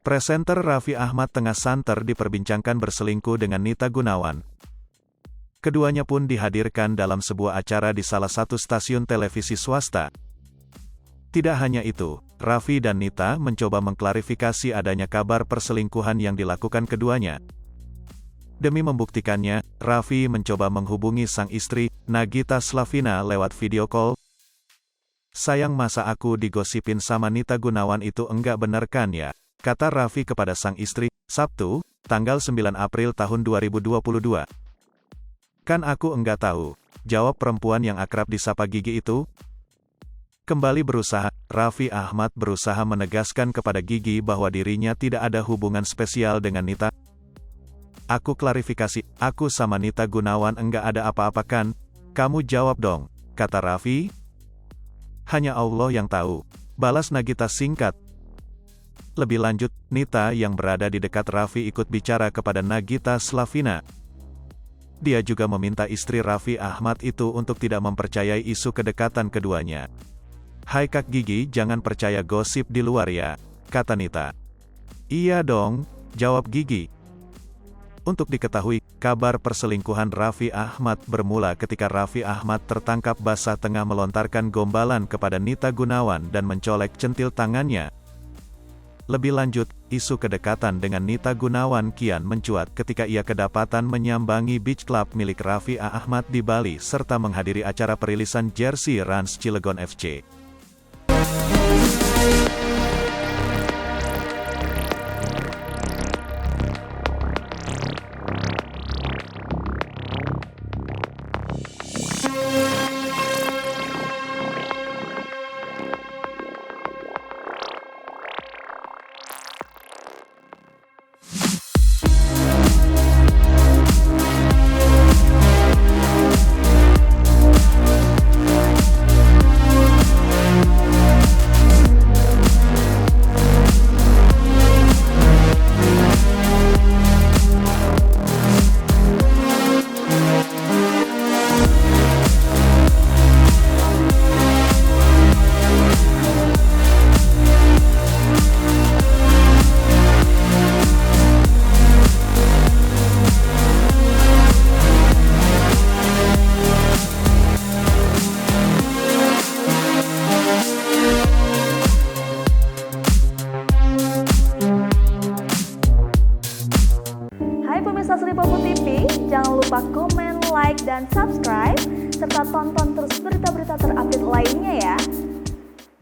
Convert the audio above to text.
Presenter Raffi Ahmad tengah santer diperbincangkan berselingkuh dengan Nita Gunawan. Keduanya pun dihadirkan dalam sebuah acara di salah satu stasiun televisi swasta. Tidak hanya itu, Raffi dan Nita mencoba mengklarifikasi adanya kabar perselingkuhan yang dilakukan keduanya. Demi membuktikannya, Raffi mencoba menghubungi sang istri, Nagita Slavina lewat video call. "Sayang, masa aku digosipin sama Nita Gunawan itu enggak bener kan ya?" kata Raffi kepada sang istri, Sabtu, tanggal 9 April tahun 2022. "Kan aku enggak tahu," jawab perempuan yang akrab disapa Gigi itu. Kembali berusaha, Raffi Ahmad berusaha menegaskan kepada Gigi bahwa dirinya tidak ada hubungan spesial dengan Nita. "Aku klarifikasi, aku sama Nita Gunawan enggak ada apa-apa kan? Kamu jawab dong," kata Raffi. "Hanya Allah yang tahu," balas Nagita singkat. Lebih lanjut, Nita yang berada di dekat Raffi ikut bicara kepada Nagita Slavina. Dia juga meminta istri Raffi Ahmad itu untuk tidak mempercayai isu kedekatan keduanya. "Hai Kak Gigi, jangan percaya gosip di luar ya," kata Nita. "Iya dong," jawab Gigi. Untuk diketahui, kabar perselingkuhan Raffi Ahmad bermula ketika Raffi Ahmad tertangkap basah tengah melontarkan gombalan kepada Nita Gunawan dan mencolek centil tangannya. Lebih lanjut, isu kedekatan dengan Nita Gunawan kian mencuat ketika ia kedapatan menyambangi beach club milik Raffi Ahmad di Bali serta menghadiri acara perilisan jersey Rans Cilegon FC. Hai pemirsa Sri Popo TV, jangan lupa komen, like, dan subscribe, serta tonton terus berita-berita terupdate lainnya ya.